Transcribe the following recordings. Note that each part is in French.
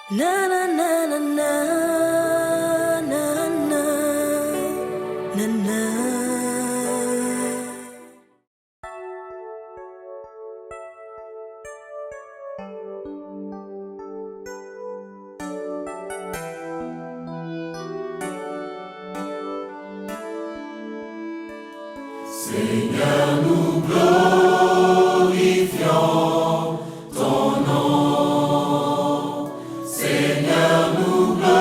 Na na na na na na na na na. Seigneur, nous glorifions ton nom. Seigneur, nous glorifions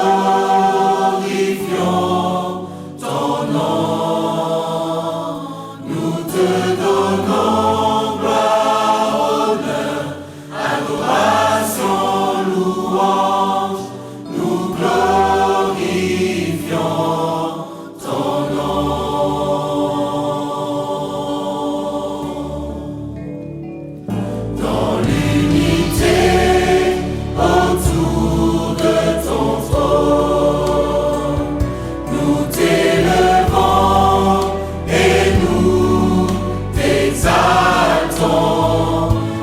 ton nom. Nous te donnons gloire, honneur, adoration, louange. Nous glorifions ton nom. Dans l'unité autour de ton trône, nous t'élevons et nous t'exaltons.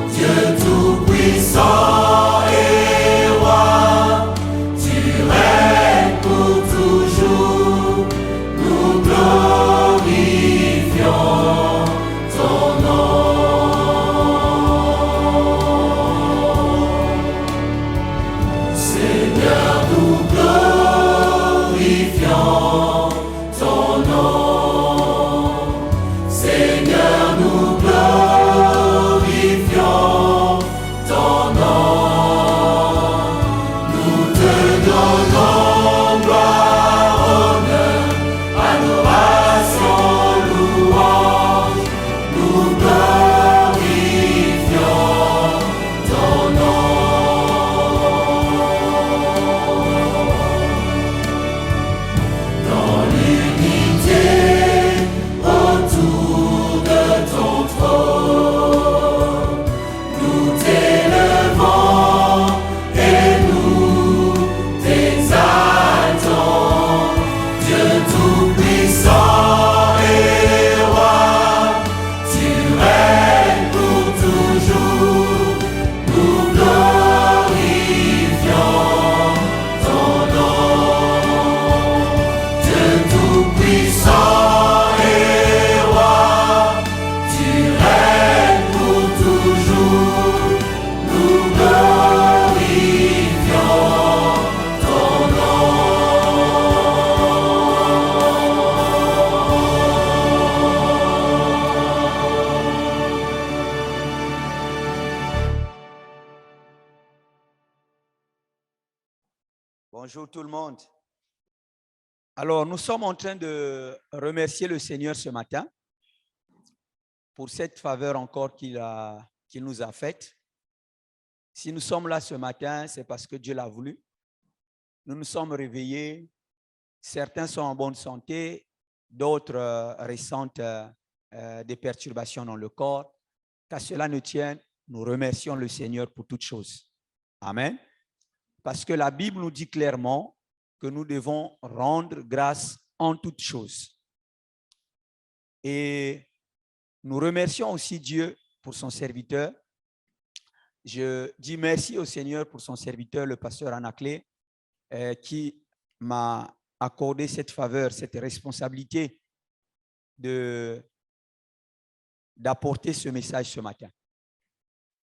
Dieu tout-puissant et roi, tu règnes pour toujours. Nous glorifions ton nom. Seigneur, nous glorifions ton nom. Seigneur, nous glorifions ton nom. Nous te donnons gloire, honneur, adoration, louange. Nous glorifions ton nom. Dans l'unité autour de ton trône, nous t'élevons et nous t'exaltons. Dieu tout-puissant et roi, tu règnes pour toujours. Nous glorifions ton nom. Dieu tout-puissant et roi, tu règnes pour toujours. Nous glorifions ton Bonjour tout le monde. Alors, nous sommes en train de remercier le Seigneur ce matin pour cette faveur encore qu'il nous a faite. Si nous sommes là ce matin, c'est parce que Dieu l'a voulu. Nous nous sommes réveillés. Certains sont en bonne santé, d'autres ressentent des perturbations dans le corps. Qu'à cela ne tienne, nous remercions le Seigneur pour toutes choses. Amen. Parce que la Bible nous dit clairement que nous devons rendre grâce en toutes choses. Et nous remercions aussi Dieu pour son serviteur. Je dis merci au Seigneur pour son serviteur, le pasteur Anaclé, qui m'a accordé cette faveur, cette responsabilité d'apporter ce message ce matin.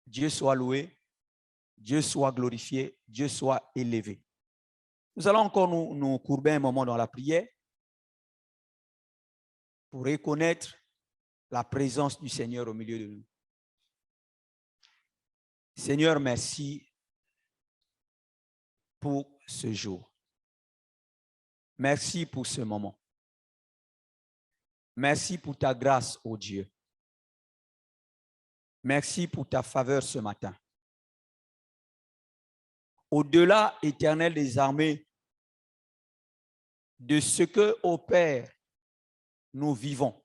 Dieu soit loué, Dieu soit glorifié, Dieu soit élevé. Nous allons encore nous courber un moment dans la prière pour reconnaître la présence du Seigneur au milieu de nous. Seigneur, merci pour ce jour. Merci pour ce moment. Merci pour ta grâce, ô Dieu. Merci pour ta faveur ce matin. Au-delà, Éternel des armées, de ce que, ô Père, nous vivons.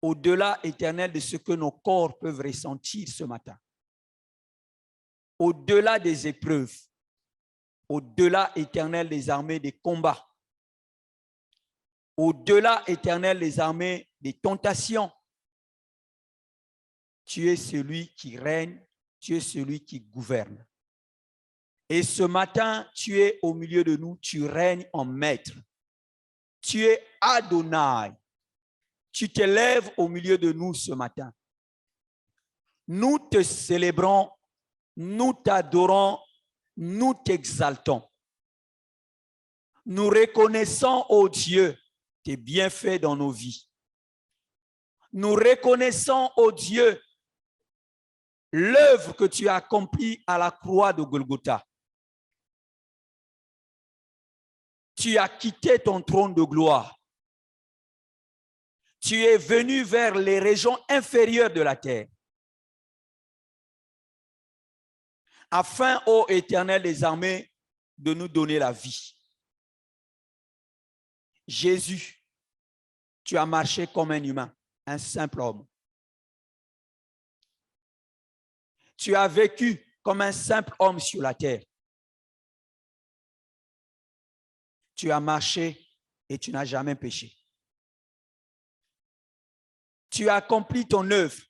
Au-delà, Éternel, de ce que nos corps peuvent ressentir ce matin. Au-delà des épreuves. Au-delà, Éternel des armées, des combats. Au-delà, Éternel des armées, des tentations. Tu es celui qui règne, tu es celui qui gouverne. Et ce matin, tu es au milieu de nous, tu règnes en maître. Tu es Adonai. Tu t'élèves au milieu de nous ce matin. Nous te célébrons, nous t'adorons, nous t'exaltons. Nous reconnaissons, ô Dieu, tes bienfaits dans nos vies. Nous reconnaissons, ô Dieu, l'œuvre que tu as accomplie à la croix de Golgotha. Tu as quitté ton trône de gloire. Tu es venu vers les régions inférieures de la terre. Afin, ô Éternel des armées, de nous donner la vie. Jésus, tu as marché comme un humain, un simple homme. Tu as vécu comme un simple homme sur la terre. Tu as marché et tu n'as jamais péché. Tu as accompli ton œuvre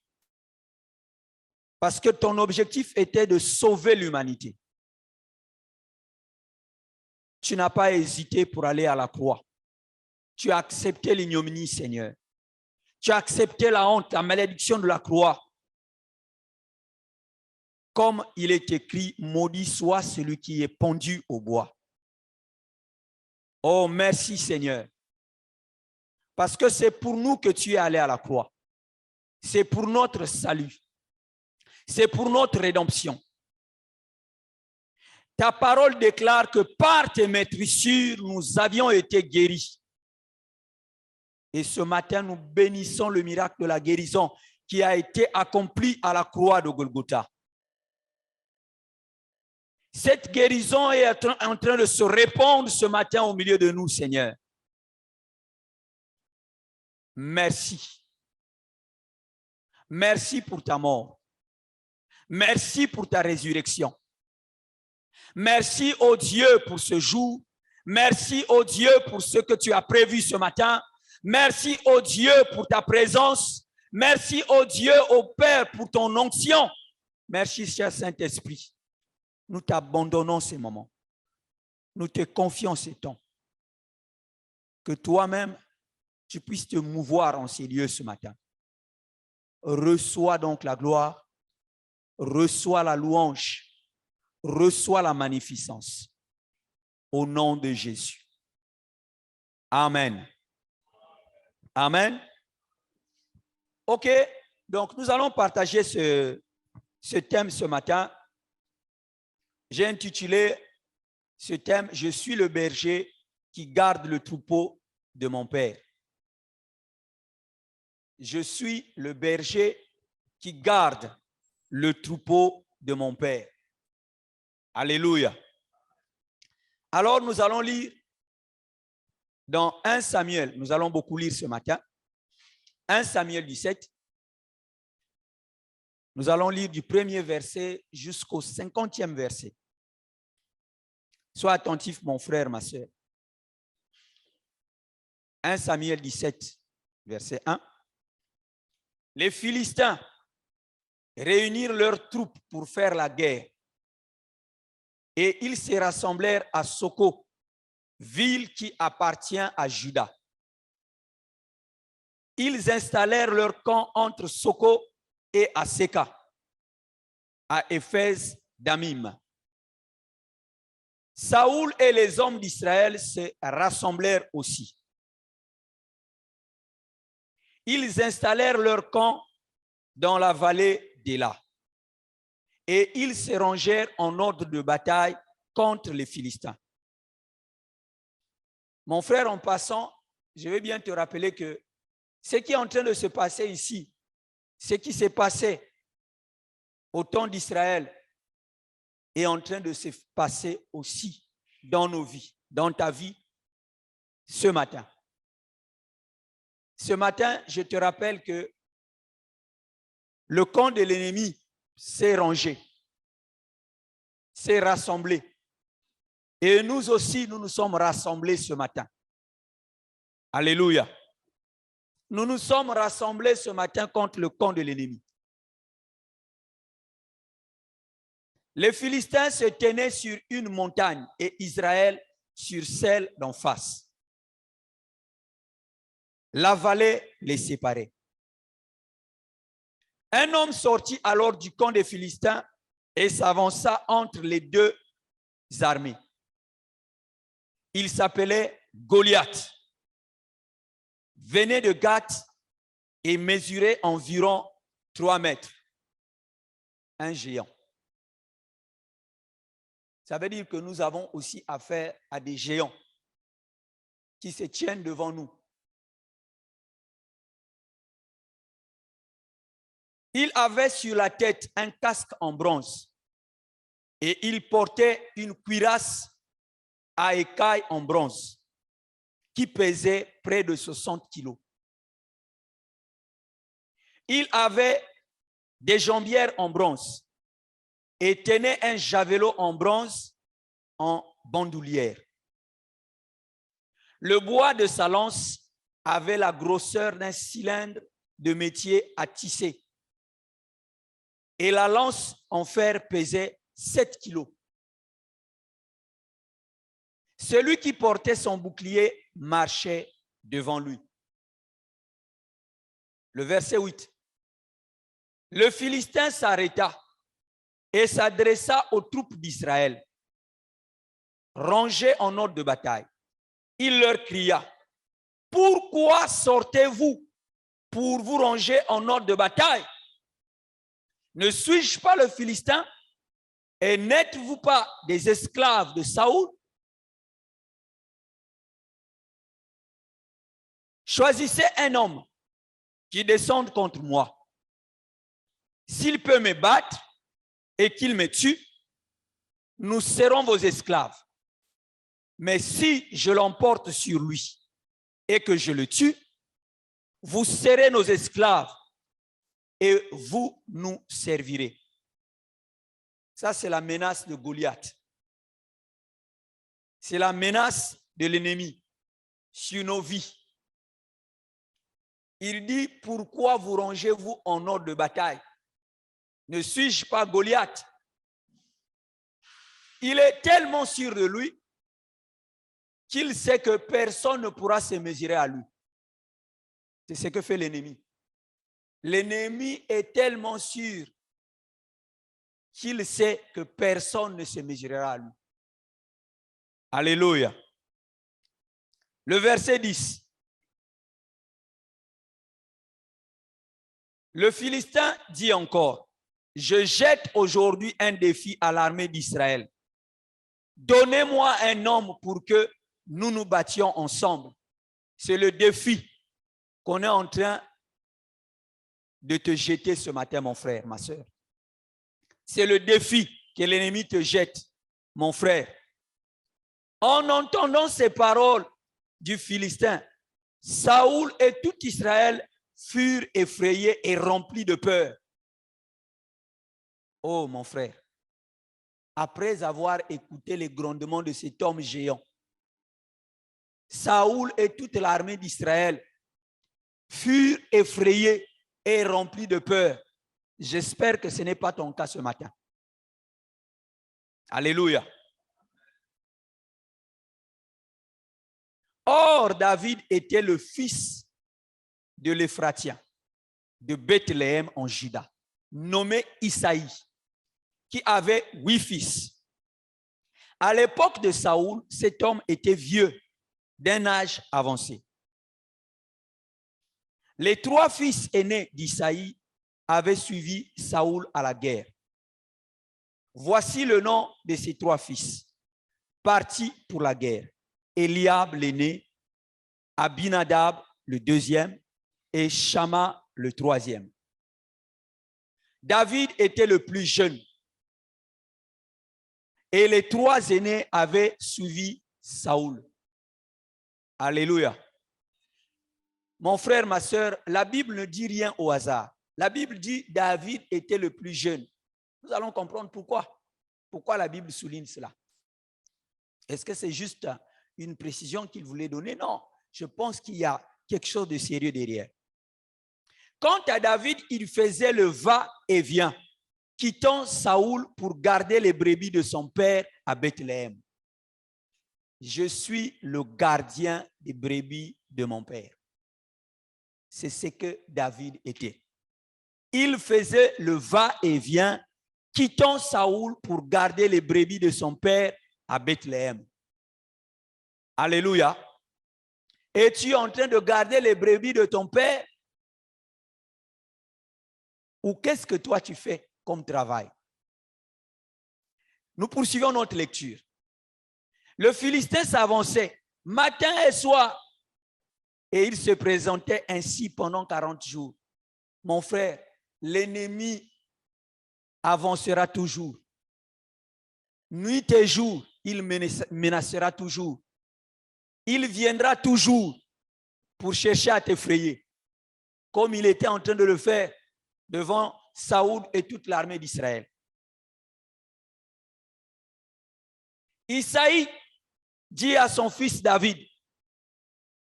parce que ton objectif était de sauver l'humanité. Tu n'as pas hésité pour aller à la croix. Tu as accepté l'ignominie, Seigneur. Tu as accepté la honte, la malédiction de la croix. Comme il est écrit, maudit soit celui qui est pendu au bois. Oh, merci Seigneur. Parce que c'est pour nous que tu es allé à la croix. C'est pour notre salut. C'est pour notre rédemption. Ta parole déclare que par tes maîtrissures, nous avions été guéris. Et ce matin, nous bénissons le miracle de la guérison qui a été accompli à la croix de Golgotha. Cette guérison est en train de se répandre ce matin au milieu de nous, Seigneur. Merci. Merci pour ta mort. Merci pour ta résurrection. Merci, ô Dieu, pour ce jour. Merci, ô Dieu, pour ce que tu as prévu ce matin. Merci, ô Dieu, pour ta présence. Merci, ô Dieu, ô Père, pour ton onction. Merci, cher Saint-Esprit. Nous t'abandonnons ces moments. Nous te confions ces temps. Que toi-même, tu puisses te mouvoir en ces lieux ce matin. Reçois donc la gloire, reçois la louange, reçois la magnificence. Au nom de Jésus. Amen. Amen. OK, donc nous allons partager ce thème ce matin. J'ai intitulé ce thème « Je suis le berger qui garde le troupeau de mon Père ». Je suis le berger qui garde le troupeau de mon Père. Alléluia. Alors nous allons lire dans 1 Samuel, nous allons beaucoup lire ce matin, 1 Samuel 17. Nous allons lire du premier verset jusqu'au 50e verset. Sois attentif, mon frère, ma soeur. 1 Samuel 17, verset 1. Les Philistins réunirent leurs troupes pour faire la guerre. Et ils se rassemblèrent à Soko, ville qui appartient à Juda. Ils installèrent leur camp entre Soko et Aseka, à Éphèse d'Amim. Saoul et les hommes d'Israël se rassemblèrent aussi. Ils installèrent leur camp dans la vallée d'Éla. Et ils se rangèrent en ordre de bataille contre les Philistins. Mon frère, en passant, je vais bien te rappeler que ce qui est en train de se passer ici, ce qui s'est passé au temps d'Israël est en train de se passer aussi dans nos vies, dans ta vie, ce matin. Ce matin, je te rappelle que le camp de l'ennemi s'est rangé, s'est rassemblé. Et nous aussi, nous nous sommes rassemblés ce matin. Alléluia. Nous nous sommes rassemblés ce matin contre le camp de l'ennemi. Les Philistins se tenaient sur une montagne et Israël sur celle d'en face. La vallée les séparait. Un homme sortit alors du camp des Philistins et s'avança entre les deux armées. Il s'appelait Goliath. Venait de Gath et mesurait environ 3 mètres. Un géant. Ça veut dire que nous avons aussi affaire à des géants qui se tiennent devant nous. Il avait sur la tête un casque en bronze et il portait une cuirasse à écailles en bronze qui pesait près de 60 kilos. Il avait des jambières en bronze et tenait un javelot en bronze en bandoulière. Le bois de sa lance avait la grosseur d'un cylindre de métier à tisser et la lance en fer pesait 7 kilos. Celui qui portait son bouclier marchait devant lui. Le verset 8. Le Philistin s'arrêta et s'adressa aux troupes d'Israël, rangées en ordre de bataille. Il leur cria: pourquoi sortez-vous pour vous ranger en ordre de bataille? Ne suis-je pas le Philistin et n'êtes-vous pas des esclaves de Saoul? Choisissez un homme qui descende contre moi. S'il peut me battre et qu'il me tue, nous serons vos esclaves. Mais si je l'emporte sur lui et que je le tue, vous serez nos esclaves et vous nous servirez. Ça, c'est la menace de Goliath. C'est la menace de l'ennemi sur nos vies. Il dit: pourquoi vous rangez-vous en ordre de bataille? Ne suis-je pas Goliath? Il est tellement sûr de lui qu'il sait que personne ne pourra se mesurer à lui. C'est ce que fait l'ennemi. L'ennemi est tellement sûr qu'il sait que personne ne se mesurera à lui. Alléluia. Le verset 10. Le Philistin dit encore: je jette aujourd'hui un défi à l'armée d'Israël. Donnez-moi un homme pour que nous nous battions ensemble. C'est le défi qu'on est en train de te jeter ce matin, mon frère, ma soeur. C'est le défi que l'ennemi te jette, mon frère. En entendant ces paroles du Philistin, Saoul et tout Israël furent effrayés et remplis de peur. Oh, mon frère, après avoir écouté les grondements de cet homme géant, Saoul et toute l'armée d'Israël furent effrayés et remplis de peur. J'espère que ce n'est pas ton cas ce matin. Alléluia. Or, David était le fils de l'Éphratien, de Bethléem en Juda, nommé Isaïe, qui avait 8 fils. À l'époque de Saoul, cet homme était vieux, d'un âge avancé. Les 3 fils aînés d'Isaïe avaient suivi Saoul à la guerre. Voici le nom de ces 3 fils, partis pour la guerre: Eliab l'aîné, Abinadab le deuxième et Shama le troisième. David était le plus jeune et les 3 aînés avaient suivi Saoul. Alléluia. Mon frère, ma soeur, la Bible ne dit rien au hasard. La Bible dit David était le plus jeune. Nous allons comprendre pourquoi. Pourquoi la Bible souligne cela. Est-ce que c'est juste une précision qu'il voulait donner? Non, je pense qu'il y a quelque chose de sérieux derrière. Quant à David, il faisait le va-et-vient quittant Saoul pour garder les brebis de son père à Bethléem. Je suis le gardien des brebis de mon père. C'est ce que David était. Il faisait le va-et-vient, quittant Saoul pour garder les brebis de son père à Bethléem. Alléluia. Es-tu en train de garder les brebis de ton père? Ou qu'est-ce que toi tu fais comme travail? Nous poursuivons notre lecture. Le Philistin s'avançait matin et soir et il se présentait ainsi pendant 40 jours. Mon frère, l'ennemi avancera toujours. Nuit et jour, il menacera toujours. Il viendra toujours pour chercher à t'effrayer, comme il était en train de le faire devant Saoul et toute l'armée d'Israël. Isaïe dit à son fils David,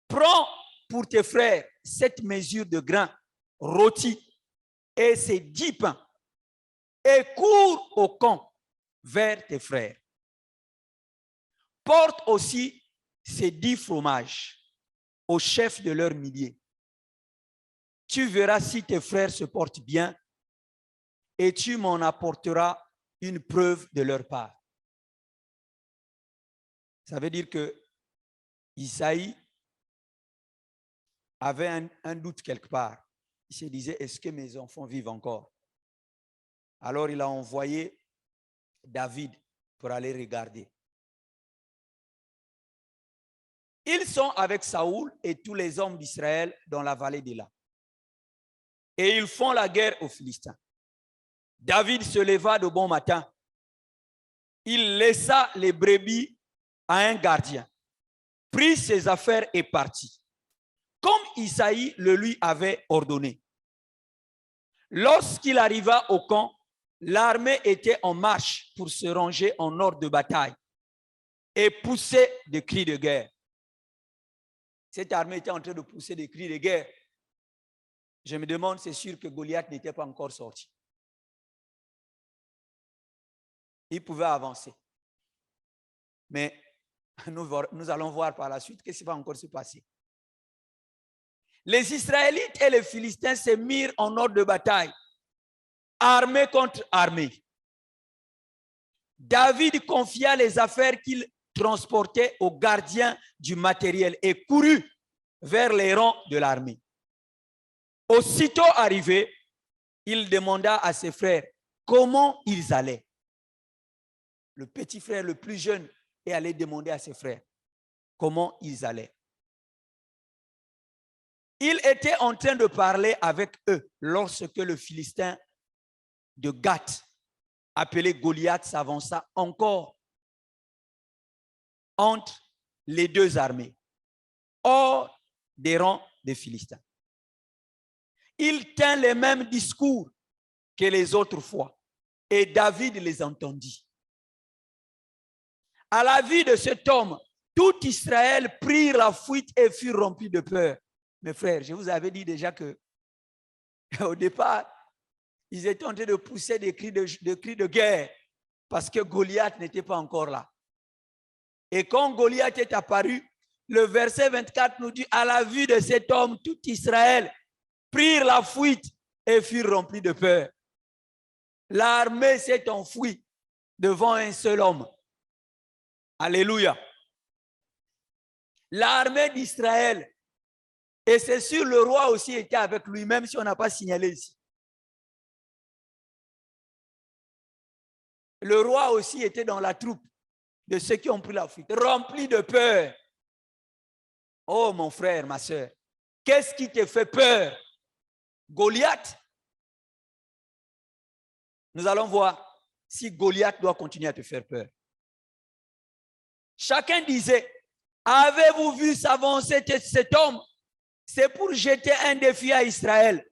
prends pour tes frères cette mesure de grains rôtis et ces 10 pains et cours au camp vers tes frères. Porte aussi ces 10 fromages au chef de leur millier. Tu verras si tes frères se portent bien et tu m'en apporteras une preuve de leur part. Ça veut dire que Isaïe avait un doute quelque part. Il se disait, est-ce que mes enfants vivent encore? Alors il a envoyé David pour aller regarder. Ils sont avec Saoul et tous les hommes d'Israël dans la vallée d'Éla. Et ils font la guerre aux Philistins. David se leva de bon matin. Il laissa les brebis à un gardien, prit ses affaires et partit, comme Isaïe le lui avait ordonné. Lorsqu'il arriva au camp, l'armée était en marche pour se ranger en ordre de bataille et poussait des cris de guerre. Cette armée était en train de pousser des cris de guerre. Je me demande, c'est sûr que Goliath n'était pas encore sorti. Il pouvait avancer. Mais nous allons voir par la suite qu'est-ce qui va encore se passer. Les Israélites et les Philistins se mirent en ordre de bataille, armée contre armée. David confia les affaires qu'il transportait aux gardiens du matériel et courut vers les rangs de l'armée. Aussitôt arrivé, il demanda à ses frères comment ils allaient. Le petit frère, le plus jeune, est allé demander à ses frères comment ils allaient. Il était en train de parler avec eux lorsque le Philistin de Gath, appelé Goliath, s'avança encore entre les deux armées, hors des rangs des Philistins. Il tint les mêmes discours que les autres fois, et David les entendit. À la vue de cet homme, tout Israël prit la fuite et fut rempli de peur. Mes frères, je vous avais dit déjà que au départ, ils étaient en train de pousser des cris de guerre parce que Goliath n'était pas encore là. Et quand Goliath est apparu, le verset 24 nous dit, à la vue de cet homme, tout Israël prirent la fuite et furent remplis de peur. L'armée s'est enfuie devant un seul homme. Alléluia. L'armée d'Israël, et c'est sûr le roi aussi était avec lui, même si on n'a pas signalé ici. Le roi aussi était dans la troupe de ceux qui ont pris la fuite, rempli de peur. Oh mon frère, ma soeur, qu'est-ce qui te fait peur? Goliath? Nous allons voir si Goliath doit continuer à te faire peur. Chacun disait, avez-vous vu s'avancer cet homme? C'est pour jeter un défi à Israël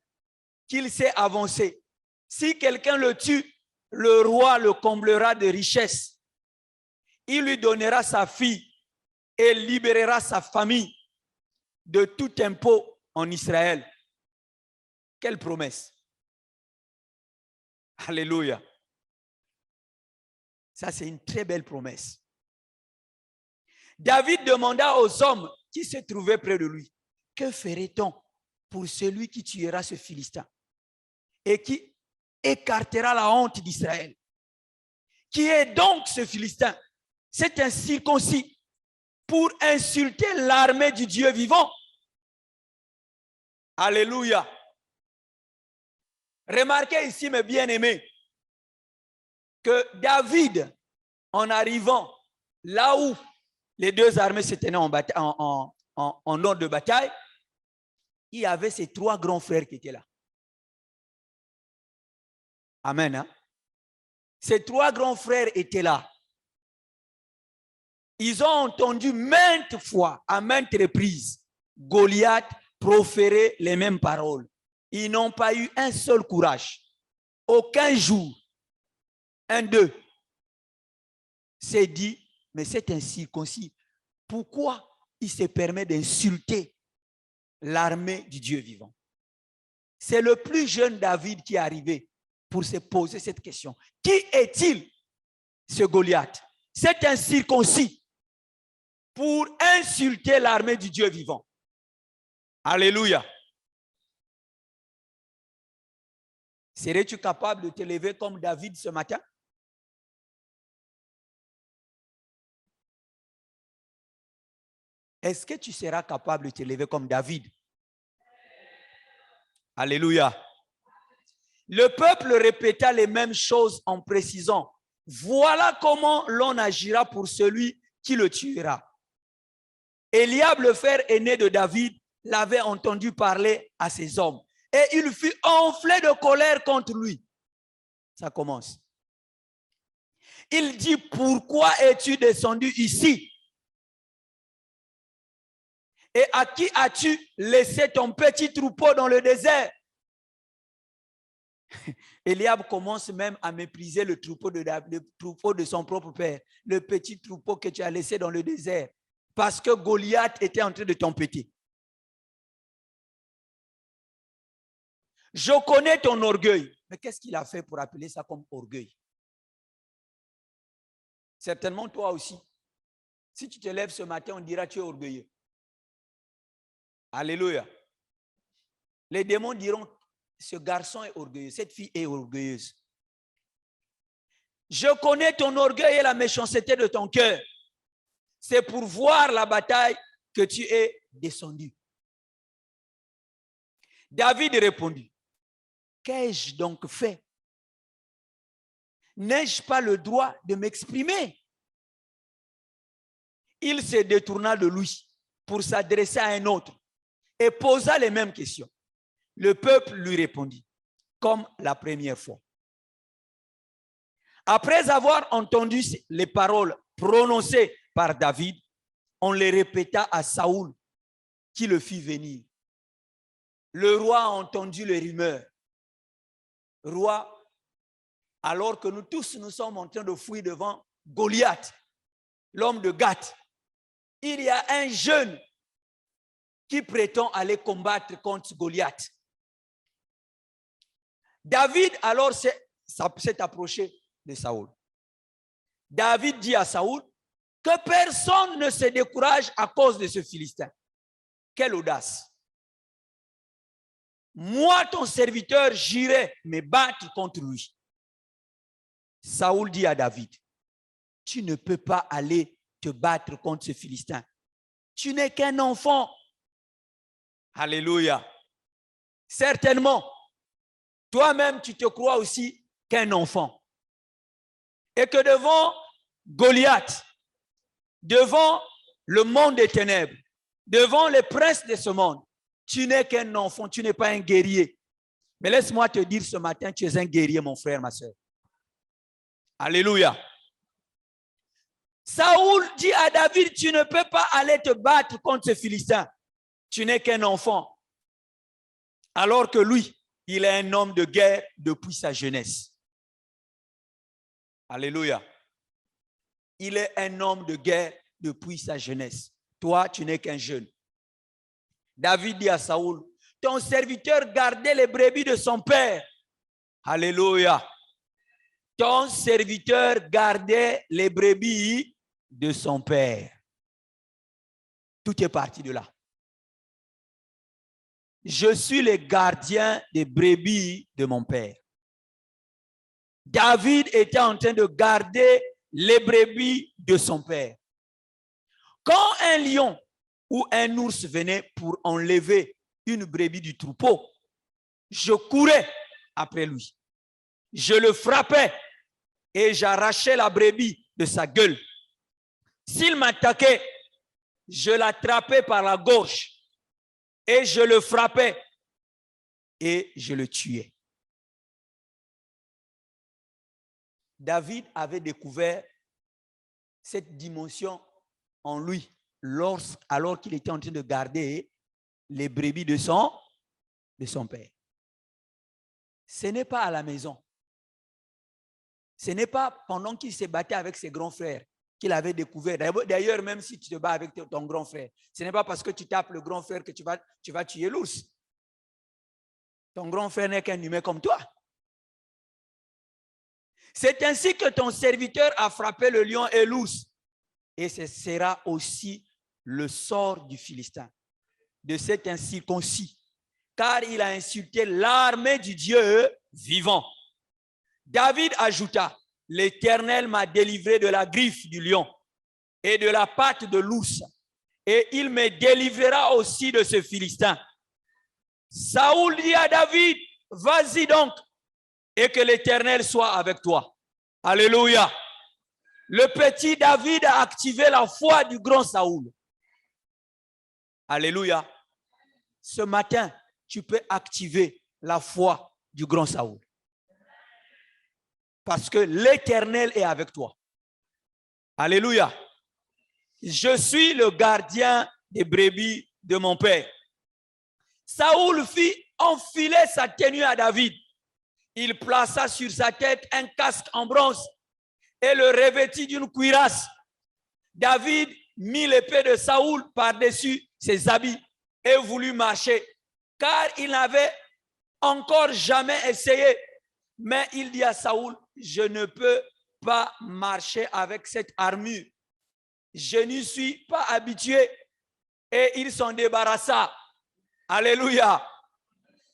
qu'il s'est avancé. Si quelqu'un le tue, le roi le comblera de richesses. Il lui donnera sa fille et libérera sa famille de tout impôt en Israël. Quelle promesse! Alléluia! Ça, c'est une très belle promesse. David demanda aux hommes qui se trouvaient près de lui, que ferait-on pour celui qui tuera ce Philistin et qui écartera la honte d'Israël? Qui est donc ce Philistin? C'est un circoncis pour insulter l'armée du Dieu vivant. Alléluia. Remarquez ici, mes bien-aimés, que David, en arrivant là où les deux armées se tenaient en ordre de bataille, il y avait ses trois grands frères qui étaient là. Amen. Hein? Ces trois grands frères étaient là. Ils ont entendu maintes fois, à maintes reprises, Goliath proférer les mêmes paroles. Ils n'ont pas eu un seul courage. Aucun jour, un d'eux s'est dit, mais c'est un circoncis. Pourquoi il se permet d'insulter l'armée du Dieu vivant? C'est le plus jeune David qui est arrivé pour se poser cette question. Qui est-il, ce Goliath? C'est un circoncis pour insulter l'armée du Dieu vivant. Alléluia. Serais-tu capable de te lever comme David ce matin? Est-ce que tu seras capable de te lever comme David? Alléluia. Le peuple répéta les mêmes choses en précisant, voilà comment l'on agira pour celui qui le tuera. Eliab, le frère aîné de David, l'avait entendu parler à ses hommes et il fut enflé de colère contre lui. Ça commence. Il dit, pourquoi es-tu descendu ici? Et à qui as-tu laissé ton petit troupeau dans le désert? Eliab commence même à mépriser le troupeau de son propre père, le petit troupeau que tu as laissé dans le désert, parce que Goliath était en train de t'embêter. Je connais ton orgueil. Mais qu'est-ce qu'il a fait pour appeler ça comme orgueil? Certainement toi aussi. Si tu te lèves ce matin, on dira tu es orgueilleux. Alléluia. Les démons diront, ce garçon est orgueilleux, cette fille est orgueilleuse. Je connais ton orgueil et la méchanceté de ton cœur. C'est pour voir la bataille que tu es descendu. David répondit, qu'ai-je donc fait? N'ai-je pas le droit de m'exprimer? Il se détourna de lui pour s'adresser à un autre et posa les mêmes questions. Le peuple lui répondit, comme la première fois. Après avoir entendu les paroles prononcées par David, on les répéta à Saoul, qui le fit venir. Le roi a entendu les rumeurs. Roi, alors que nous tous nous sommes en train de fuir devant Goliath, l'homme de Gath, il y a un jeune qui prétend aller combattre contre Goliath. David alors s'est approché de Saoul. David dit à Saoul que personne ne se décourage à cause de ce Philistin. Quelle audace! Moi, ton serviteur, j'irai me battre contre lui. Saoul dit à David, tu ne peux pas aller te battre contre ce Philistin. Tu n'es qu'un enfant. Alléluia. Certainement, toi-même, tu te crois aussi qu'un enfant. Et que devant Goliath, devant le monde des ténèbres, devant les princes de ce monde, tu n'es qu'un enfant, tu n'es pas un guerrier. Mais laisse-moi te dire ce matin, tu es un guerrier, mon frère, ma soeur. Alléluia. Saoul dit à David, tu ne peux pas aller te battre contre ce Philistin. Tu n'es qu'un enfant. Alors que lui, il est un homme de guerre depuis sa jeunesse. Alléluia. Il est un homme de guerre depuis sa jeunesse. Toi, tu n'es qu'un jeune. David dit à Saoul, ton serviteur gardait les brebis de son père. Alléluia. ton serviteur gardait les brebis de son père. Tout est parti de là. Je suis le gardien des brebis de mon père. David était en train de garder les brebis de son père. Quand un lion ou un ours venait pour enlever une brebis du troupeau, je courais après lui. Je le frappais et j'arrachais la brebis de sa gueule. S'il m'attaquait, je l'attrapais par la gorge et je le frappais et je le tuais. David avait découvert cette dimension en lui alors qu'il était en train de garder les brebis de son père. Ce n'est pas à la maison. Ce n'est pas pendant qu'il se battait avec ses grands frères qu'il avait découvert. D'ailleurs, même si tu te bats avec ton grand frère, ce n'est pas parce que tu tapes le grand frère que tu vas tuer l'ours. Ton grand frère n'est qu'un humain comme toi. C'est ainsi que ton serviteur a frappé le lion et l'ours. Et ce sera aussi le sort du Philistin, de cet incirconcis, car il a insulté l'armée du Dieu vivant. David ajouta, l'Éternel m'a délivré de la griffe du lion et de la patte de l'ours, et il me délivrera aussi de ce Philistin. Saoul dit à David, vas-y donc, et que l'Éternel soit avec toi. Alléluia. Le petit David a activé la foi du grand Saoul. Alléluia. Ce matin, tu peux activer la foi du grand Saoul. Parce que l'Éternel est avec toi. Alléluia. Je suis le gardien des brebis de mon père. Saoul fit enfiler sa tenue à David. Il plaça sur sa tête un casque en bronze et le revêtit d'une cuirasse. David mit l'épée de Saoul par-dessus ses habits et voulut marcher, car il n'avait encore jamais essayé. Mais il dit à Saoul, je ne peux pas marcher avec cette armure. Je n'y suis pas habitué. Et il s'en débarrassa. Alléluia.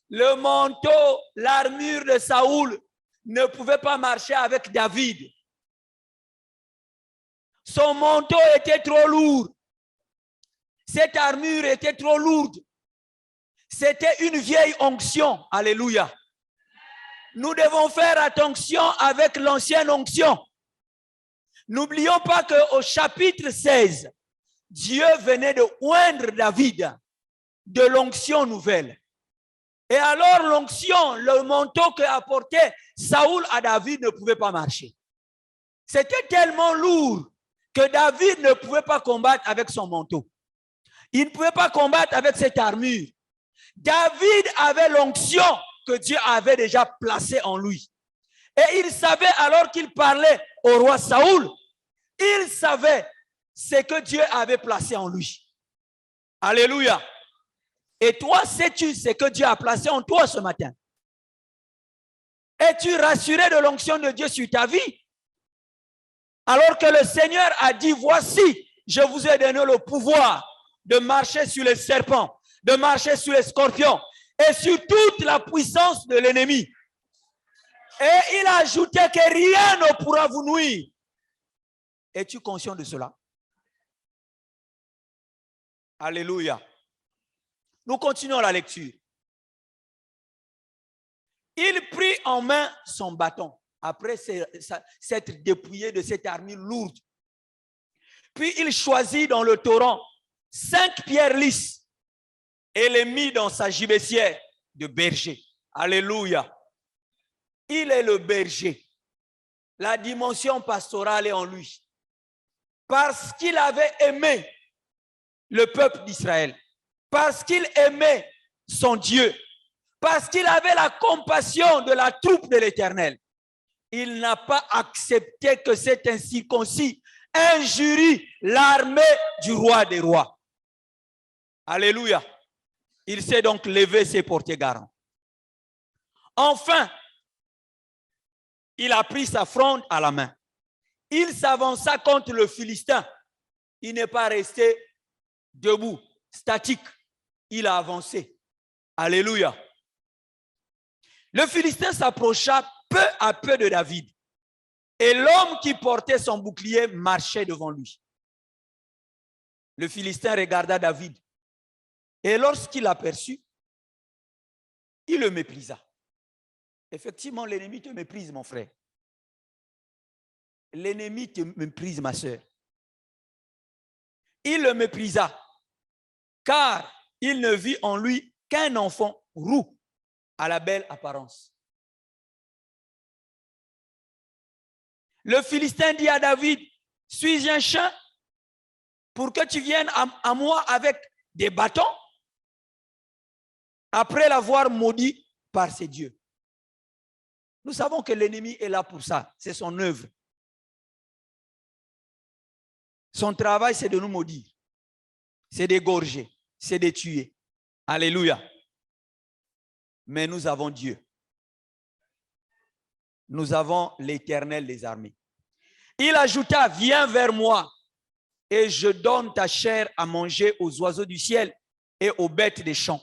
Le manteau, l'armure de Saoul ne pouvait pas marcher avec David. Son manteau était trop lourd. Cette armure était trop lourde. C'était une vieille onction. Alléluia. Nous devons faire attention avec l'ancienne onction. N'oublions pas qu'au chapitre 16, Dieu venait de oindre David de l'onction nouvelle. Et alors l'onction, le manteau que apportait Saoul à David ne pouvait pas marcher. C'était tellement lourd que David ne pouvait pas combattre avec son manteau. Il ne pouvait pas combattre avec cette armure. David avait l'onction que Dieu avait déjà placée en lui. Et il savait, alors qu'il parlait au roi Saoul, il savait ce que Dieu avait placé en lui. Alléluia. Et toi, sais-tu ce que Dieu a placé en toi ce matin? Es-tu rassuré de l'onction de Dieu sur ta vie? Alors que le Seigneur a dit, voici, je vous ai donné le pouvoir de marcher sur les serpents, de marcher sur les scorpions et sur toute la puissance de l'ennemi. Et il a ajouté que rien ne pourra vous nuire. Es-tu conscient de cela? Alléluia. Nous continuons la lecture. Il prit en main son bâton, après s'être dépouillé de cette armure lourde. Puis il choisit dans le torrent 5 pierres lisses et les mit dans sa gibecière de berger. Alléluia. Il est le berger. La dimension pastorale est en lui. Parce qu'il avait aimé le peuple d'Israël. Parce qu'il aimait son Dieu. Parce qu'il avait la compassion de la troupe de l'Éternel. Il n'a pas accepté que cet incirconcis injurie l'armée du roi des rois. Alléluia. Il s'est donc levé, s'est porté garant. Enfin, il a pris sa fronde à la main. Il s'avança contre le Philistin. Il n'est pas resté debout, statique. Il a avancé. Alléluia. Le Philistin s'approcha peu à peu de David. Et l'homme qui portait son bouclier marchait devant lui. Le Philistin regarda David. Et lorsqu'il l'aperçut, il le méprisa. Effectivement, l'ennemi te méprise, mon frère. L'ennemi te méprise, ma soeur. Il le méprisa, car il ne vit en lui qu'un enfant roux à la belle apparence. Le Philistin dit à David, suis-je un chien pour que tu viennes à moi avec des bâtons? Après l'avoir maudit par ses dieux. Nous savons que l'ennemi est là pour ça. C'est son œuvre. Son travail, c'est de nous maudire. C'est d'égorger. C'est de tuer. Alléluia. Mais nous avons Dieu. Nous avons l'Éternel des armées. Il ajouta, viens vers moi et je donne ta chair à manger aux oiseaux du ciel et aux bêtes des champs.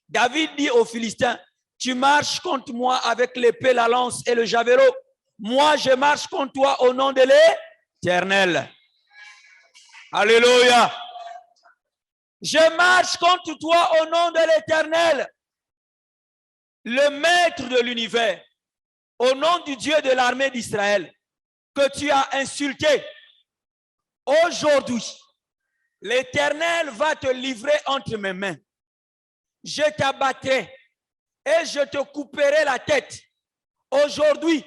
David dit aux Philistins, tu marches contre moi avec l'épée, la lance et le javelot. Moi, je marche contre toi au nom de l'Éternel. Alléluia. Je marche contre toi au nom de l'Éternel, le maître de l'univers, au nom du Dieu de l'armée d'Israël, que tu as insulté. Aujourd'hui, l'Éternel va te livrer entre mes mains. Je t'abattrai et je te couperai la tête. Aujourd'hui,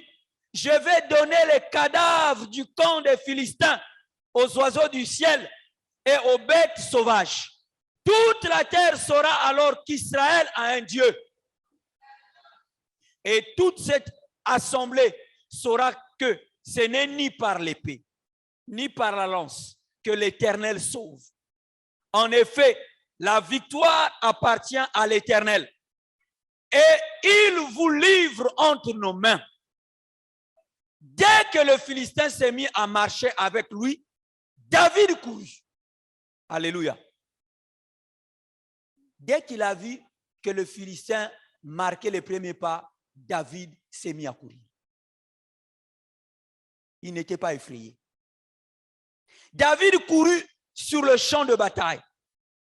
je vais donner les cadavres du camp des Philistins aux oiseaux du ciel et aux bêtes sauvages. Toute la terre saura alors qu'Israël a un Dieu. Et toute cette assemblée saura que ce n'est ni par l'épée, ni par la lance que l'Éternel sauve. En effet, la victoire appartient à l'Éternel. Et il vous livre entre nos mains. Dès que le Philistin s'est mis à marcher avec lui, David courut. Alléluia. Dès qu'il a vu que le Philistin marquait les premiers pas, David s'est mis à courir. Il n'était pas effrayé. David courut sur le champ de bataille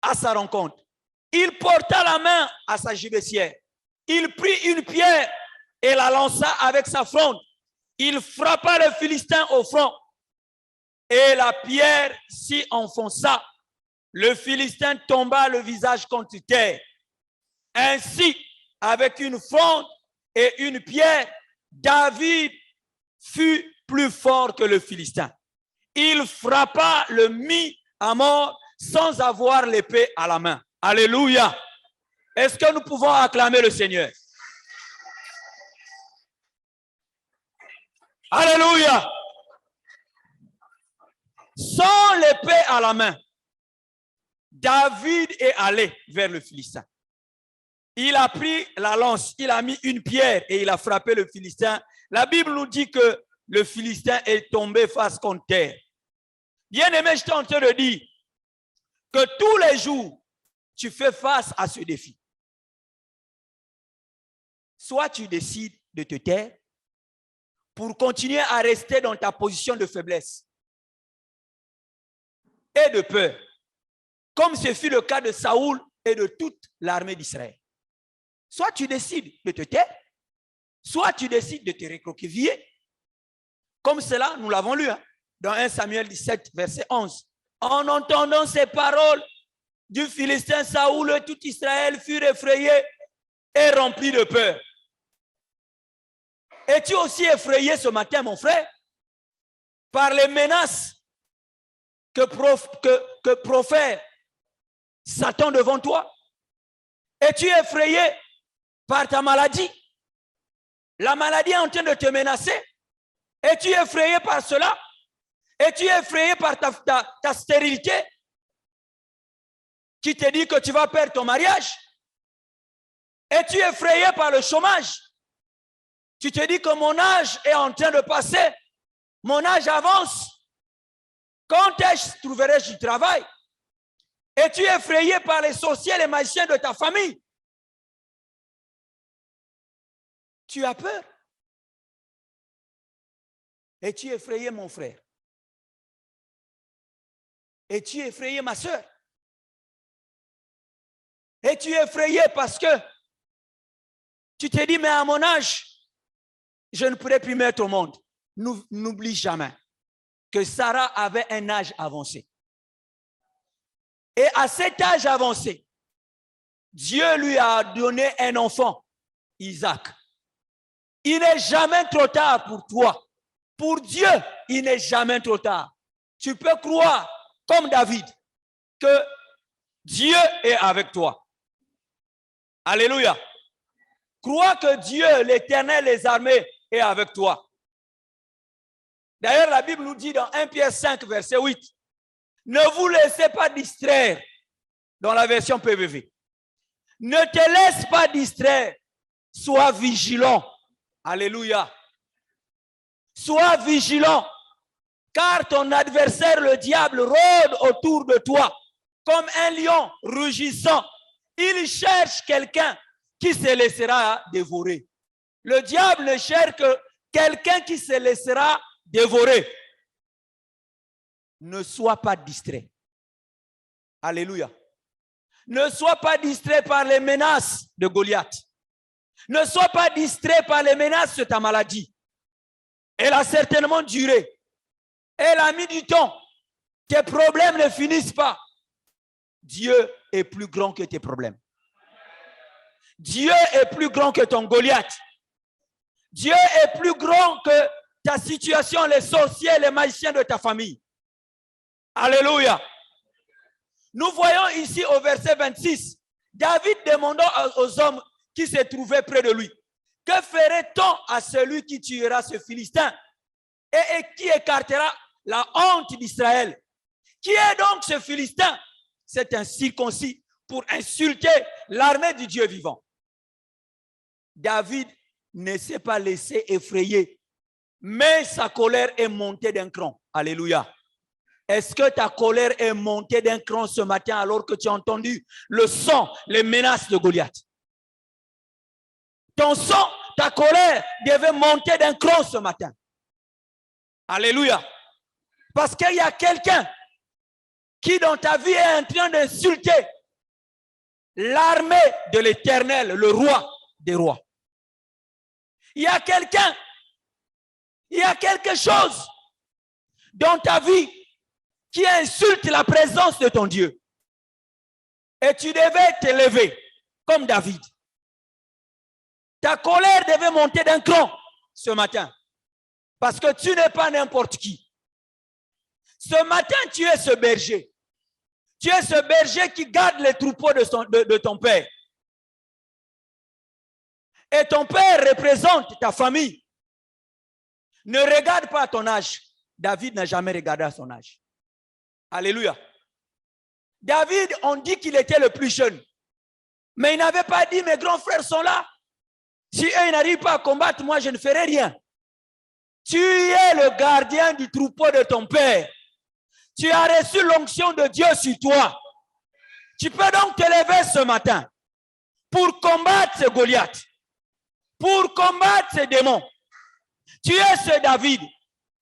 à sa rencontre. Il porta la main à sa gibecière. Il prit une pierre et la lança avec sa fronde. Il frappa le Philistin au front et la pierre s'y enfonça. Le Philistin tomba le visage contre terre. Ainsi, avec une fronde et une pierre, David fut plus fort que le Philistin. Il frappa, le mit à mort sans avoir l'épée à la main. Alléluia. Est-ce que nous pouvons acclamer le Seigneur? Alléluia. Sans l'épée à la main, David est allé vers le Philistin. Il a pris la lance, il a mis une pierre et il a frappé le Philistin. La Bible nous dit que le Philistin est tombé face contre terre. Bien-aimé, je suis en train de dire que tous les jours, tu fais face à ce défi. Soit tu décides de te taire pour continuer à rester dans ta position de faiblesse et de peur, comme ce fut le cas de Saoul et de toute l'armée d'Israël. Soit tu décides de te taire, soit tu décides de te recroqueviller, comme cela, nous l'avons lu dans 1 Samuel 17, verset 11. En entendant ces paroles du Philistin, Saoul et tout Israël furent effrayés et remplis de peur. Es-tu aussi effrayé ce matin, mon frère, par les menaces que profère Satan devant toi? Es-tu effrayé par ta maladie? La maladie est en train de te menacer. Es-tu effrayé par cela? Es-tu effrayé par ta stérilité qui te dit que tu vas perdre ton mariage? Es-tu effrayé par le chômage? Tu te dis que mon âge est en train de passer. Mon âge avance. Quand est-ce que trouverai-je du travail? Es-tu effrayé par les sorciers, les magiciens de ta famille? Tu as peur. Es-tu effrayé, mon frère? Es-tu effrayé, ma soeur? Es-tu effrayé parce que tu te dis, mais à mon âge, je ne pourrai plus mettre au monde. N'oublie jamais que Sarah avait un âge avancé. Et à cet âge avancé, Dieu lui a donné un enfant, Isaac. Il n'est jamais trop tard pour toi. Pour Dieu, il n'est jamais trop tard. Tu peux croire, comme David, que Dieu est avec toi. Alléluia. Crois que Dieu, l'Éternel, les armées, est avec toi. D'ailleurs, la Bible nous dit dans 1 Pierre 5, verset 8, ne vous laissez pas distraire, dans la version PVV. Ne te laisse pas distraire, sois vigilant. Alléluia. Sois vigilant, car ton adversaire, le diable, rôde autour de toi comme un lion rugissant. Il cherche quelqu'un qui se laissera dévorer. Le diable ne cherche que quelqu'un qui se laissera dévorer. Ne sois pas distrait. Alléluia. Ne sois pas distrait par les menaces de Goliath. Ne sois pas distrait par les menaces de ta maladie. Elle a certainement duré. Elle a mis du temps. Tes problèmes ne finissent pas. Dieu est plus grand que tes problèmes. Dieu est plus grand que ton Goliath. Dieu est plus grand que ta situation, les sorciers, les magiciens de ta famille. Alléluia. Nous voyons ici au verset 26, David demandant aux hommes qui se trouvaient près de lui, que ferait-on à celui qui tuera ce Philistin et qui écartera la honte d'Israël? Qui est donc ce Philistin? C'est un circoncis pour insulter l'armée du Dieu vivant. David ne s'est pas laissé effrayer, mais sa colère est montée d'un cran. Alléluia. Est-ce que ta colère est montée d'un cran ce matin alors que tu as entendu le son, les menaces de Goliath? Ton son, ta colère devait monter d'un cran ce matin. Alléluia. Parce qu'il y a quelqu'un qui dans ta vie est en train d'insulter l'armée de l'Éternel, le roi des rois. Il y a quelqu'un, il y a quelque chose dans ta vie qui insulte la présence de ton Dieu. Et tu devais te lever comme David. Ta colère devait monter d'un cran ce matin. Parce que tu n'es pas n'importe qui. Ce matin, tu es ce berger. Tu es ce berger qui garde les troupeaux de ton père. Et ton père représente ta famille. Ne regarde pas à ton âge. David n'a jamais regardé à son âge. Alléluia. David, on dit qu'il était le plus jeune. Mais il n'avait pas dit, mes grands frères sont là. Si eux n'arrivent pas à combattre, moi je ne ferai rien. Tu es le gardien du troupeau de ton père. Tu as reçu l'onction de Dieu sur toi. Tu peux donc te lever ce matin pour combattre ce Goliath, pour combattre ces démons. Tu es ce David.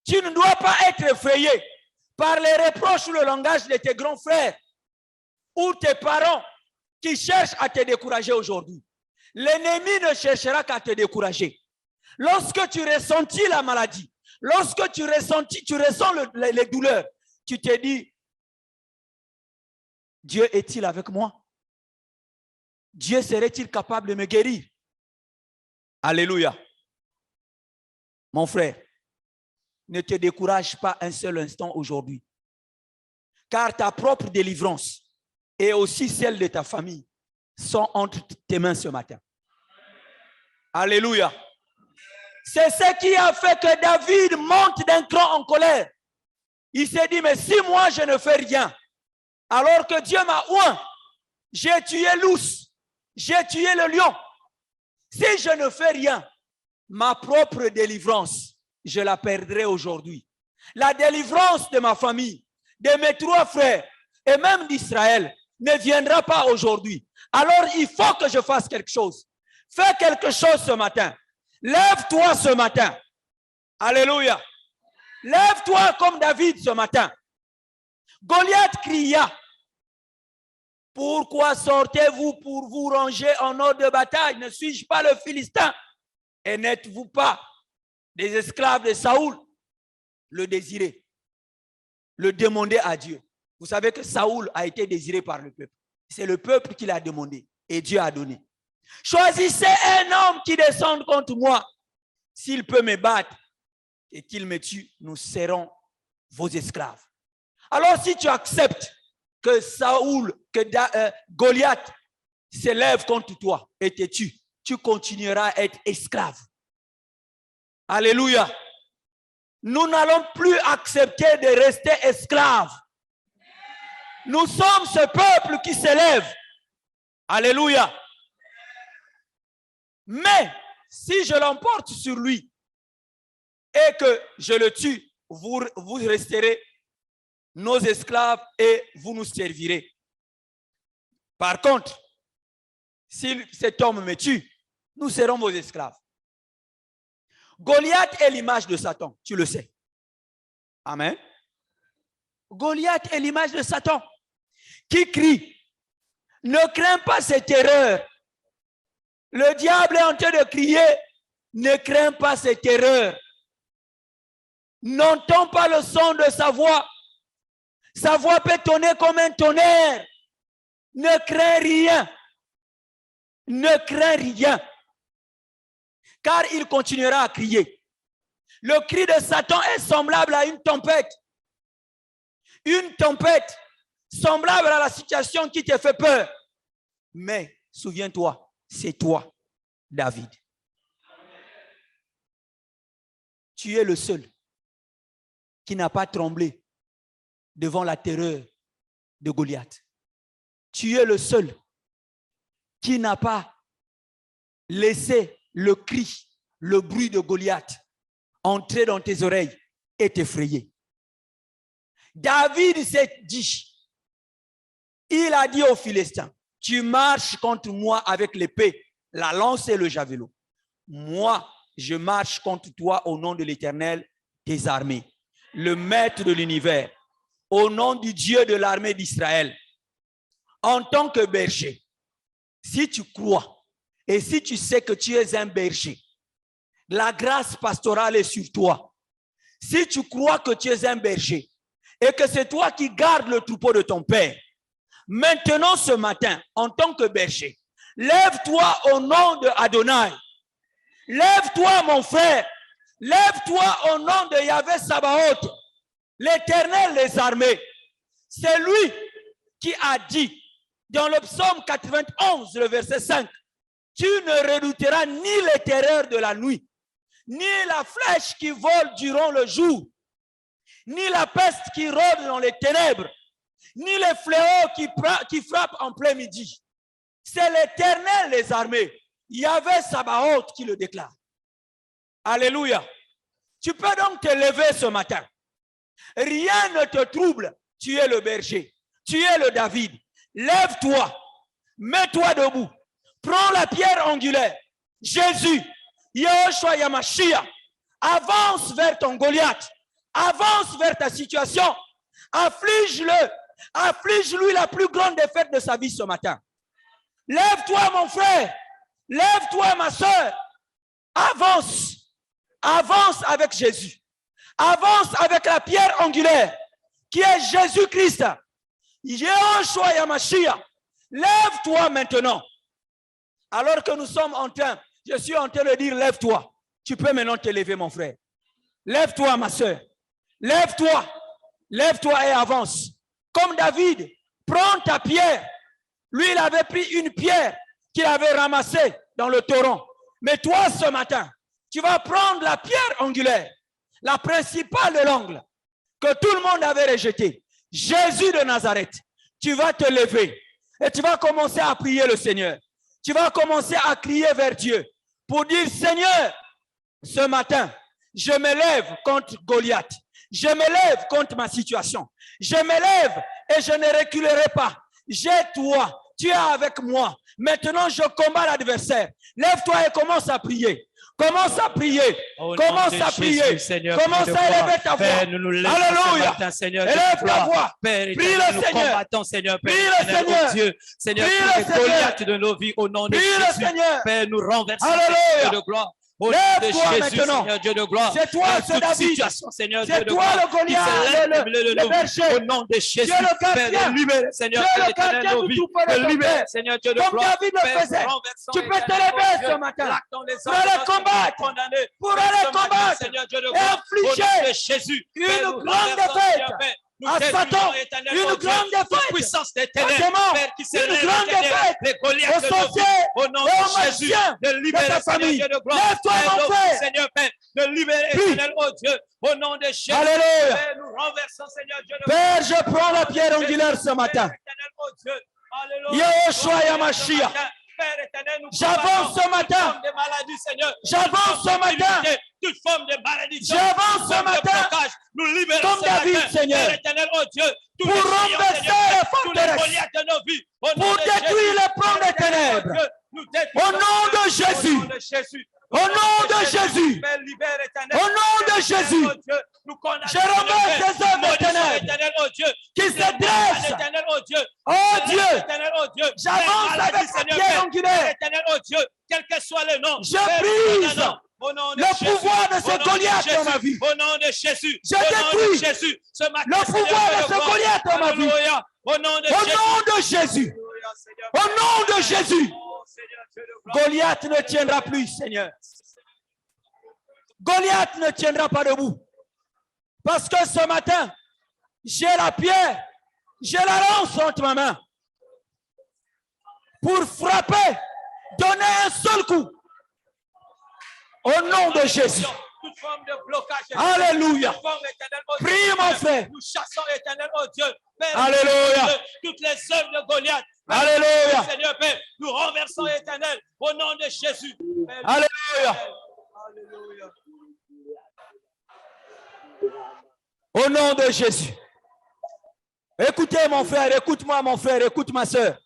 Tu ne dois pas être effrayé par les reproches ou le langage de tes grands frères ou tes parents qui cherchent à te décourager aujourd'hui. L'ennemi ne cherchera qu'à te décourager. Lorsque tu ressentis la maladie, lorsque tu ressens les douleurs, tu te dis, Dieu est-il avec moi? Dieu serait-il capable de me guérir? Alléluia. Mon frère, ne te décourage pas un seul instant aujourd'hui. Car ta propre délivrance et aussi celle de ta famille sont entre tes mains ce matin. Alléluia. C'est ce qui a fait que David monte d'un cran en colère. Il s'est dit, mais si moi je ne fais rien, alors que Dieu m'a oint, j'ai tué l'ours, j'ai tué le lion. Si je ne fais rien, ma propre délivrance, je la perdrai aujourd'hui. La délivrance de ma famille, de mes 3 frères et même d'Israël ne viendra pas aujourd'hui. Alors, il faut que je fasse quelque chose. Fais quelque chose ce matin. Lève-toi ce matin. Alléluia. Lève-toi comme David ce matin. Goliath cria. Pourquoi sortez-vous pour vous ranger en ordre de bataille? Ne suis-je pas le Philistin? Et n'êtes-vous pas des esclaves de Saoul? Le désirer, le demander à Dieu. Vous savez que Saoul a été désiré par le peuple. C'est le peuple qui l'a demandé et Dieu a donné. Choisissez un homme qui descende contre moi. S'il peut me battre et qu'il me tue, nous serons vos esclaves. Alors si tu acceptes que Goliath s'élève contre toi et te tue, tu continueras à être esclave. Alléluia. Nous n'allons plus accepter de rester esclaves. Nous sommes ce peuple qui s'élève. Alléluia. Mais si je l'emporte sur lui et que je le tue, vous resterez nos esclaves et vous nous servirez. Par contre, si cet homme me tue, nous serons vos esclaves. Goliath est l'image de Satan, tu le sais. Amen. Goliath est l'image de Satan qui crie, ne crains pas cette terreur. Le diable est en train de crier, ne crains pas cette terreur. N'entends pas le son de sa voix. Sa voix peut tonner comme un tonnerre. Ne crains rien. Ne crains rien. Car il continuera à crier. Le cri de Satan est semblable à une tempête. Une tempête semblable à la situation qui te fait peur. Mais souviens-toi, c'est toi, David. Tu es le seul qui n'a pas tremblé devant la terreur de Goliath. Tu es le seul qui n'a pas laissé le cri, le bruit de Goliath entrer dans tes oreilles et t'effrayer. David s'est dit, il a dit aux Philistins, tu marches contre moi avec l'épée, la lance et le javelot. Moi, je marche contre toi au nom de l'Éternel des armées, le maître de l'univers, au nom du Dieu de l'armée d'Israël. En tant que berger, si tu crois et si tu sais que tu es un berger, la grâce pastorale est sur toi. Si tu crois que tu es un berger et que c'est toi qui gardes le troupeau de ton père, maintenant ce matin, en tant que berger, lève-toi au nom de Adonai. Lève-toi mon frère. Lève-toi au nom de Yahvé Sabaoth, l'Éternel des armées. C'est lui qui a dit dans le psaume 91, le verset 5, tu ne redouteras ni les terreurs de la nuit, ni la flèche qui vole durant le jour, ni la peste qui rôde dans les ténèbres, ni les fléaux qui frappent en plein midi. C'est l'Éternel des armées, Yahvé Sabaoth, qui le déclare. Alléluia. Tu peux donc te lever ce matin. Rien ne te trouble. Tu es le berger. Tu es le David. Lève-toi. Mets-toi debout. Prends la pierre angulaire. Jésus, Yahushua Yamashia, avance vers ton Goliath. Avance vers ta situation. Afflige-le. Afflige-lui la plus grande défaite de sa vie ce matin. Lève-toi mon frère. Lève-toi ma soeur. Avance. Avance avec Jésus. Avance avec la pierre angulaire qui est Jésus-Christ. Yahushua Yamashia. Lève-toi maintenant. Alors que nous sommes en train, je suis en train de dire lève-toi. Tu peux maintenant te lever mon frère. Lève-toi ma soeur. Lève-toi. Lève-toi et avance. Comme David, prends ta pierre. Lui, il avait pris une pierre qu'il avait ramassée dans le torrent. Mais toi, ce matin, tu vas prendre la pierre angulaire, la principale de l'angle, que tout le monde avait rejetée. Jésus de Nazareth, tu vas te lever et tu vas commencer à prier le Seigneur. Tu vas commencer à crier vers Dieu pour dire, Seigneur, ce matin, je me lève contre Goliath. Je me lève contre ma situation. Je me lève et je ne reculerai pas. J'ai toi, tu es avec moi. Maintenant, je combats l'adversaire. Lève-toi et commence à prier. Commence à prier. Commence à prier. Commence à élever ta voix. Alléluia. Élève ta voix. Prie le Seigneur. Prie le Seigneur. Dieu, Seigneur, Prie tous le les Seigneur. Goliaths de nos vies au nom de Prie le Jésus. Seigneur. Père, nous renversons Alléluia. Dieu de gloire. Au nom de Lève-toi Jésus, maintenant. Seigneur Dieu de gloire. C'est toi, Dans c'est toute David. situation, Seigneur Dieu C'est de toi gloire, le Goliath, qui se lève le berger. au nom de Jésus. Tu es le gardien. Père, de libérer, Seigneur, Tu es le Père éternel, gardien nos du vies. tout-puissant De de ton libérer, Père. Seigneur Dieu de Comme gloire. David le Père, faisait. renversons Tu peux te éternel, lever oh Dieu, ce matin. plaque dans les Pour aller hommes, combattre. condamnés. Pour Père, aller ce matin, combattre. Seigneur Dieu de Et gloire, au nom infliger de Jésus. une Père, nous grande renversons, défaite Seigneur, Père. Nous à détruisons, Satan. éternel, Une oh Dieu, grande toute défaite. puissance des Aux ténèbres, démons. Père, qui Une s'élève, grande Seigneur, défaite. les Goliaths Aux de nos vies, sorciers. au nom Et aux de Jésus, magiciens de libérer, de ta Seigneur famille. Dieu de gloire. Lève-toi, Père, mon nos frère. vies, Seigneur Père, de libérer, Prie. éternel, oh Dieu, au nom de Jésus. Alléluia. Père, nous renversons, Seigneur Dieu de Père, je prends la pierre angulaire ce matin. Père éternel, oh Dieu. Alléluia. Yahushua Yamashiach. Père éternel, nous J'avance ce combattons matin. toute forme de maladie, Seigneur. J'avance ce matin. Toute forme de malédiction. J'avance toute ce forme de matin. blocage. Nous libérons Comme ce David, matin. Seigneur. Père éternel, oh Dieu. Tous Pour les géants, renverser Seigneur, les tous les forteresses. Goliaths de nos vies. Au nom Pour de détruire Jésus. les plans Père des éternel, oh ténèbres. Dieu, nous détruisons. Au nom de Jésus. Au nom de Jésus. Au nom de Jésus. Père, libère, éternel. Au nom de Père, Jésus. oh Dieu, nous condamnons, Je renverse Seigneur, ces œuvres des maudissons, ténèbres éternel, oh Dieu, qui se les dressent. malades, éternel, oh Dieu. Oh Dieu, Éternel, oh Dieu. j'avance Les maladies, avec la Seigneur, pierre Père. angulaire. Père éternel, oh Dieu, quel que soit le nom. Je Père, brise condamnons. Au nom de le Jésus. pouvoir de Au ce nom Goliath Jésus. dans ma vie. Au nom de Jésus. Je Au nom de détruis Jésus. Ce matin, le Seigneur, pouvoir de Dieu ce gloire. Goliath dans ma vie. Alléluia. Au nom de Au Jésus. nom de Jésus. Alléluia, Seigneur. Au nom de Jésus. Oh, Seigneur, Dieu de gloire. Goliath ne tiendra plus, Seigneur. Goliath ne tiendra pas debout. Parce que ce matin, j'ai la pierre, je la lance entre ma main pour frapper, donner un seul coup. Au nom de Jésus. Toute forme de blocage. Alléluia. Toute forme, éternel, oh Dieu. Prie, mon frère. Nous chassons, éternel, oh Dieu. Père, Alléluia. toutes les œuvres de Goliath. Père, Alléluia. Seigneur Père, nous renversons, éternel, au nom de Jésus. Père, Alléluia. Alléluia. Au nom de Jésus. Écoutez mon frère, écoute-moi mon frère, écoute ma soeur.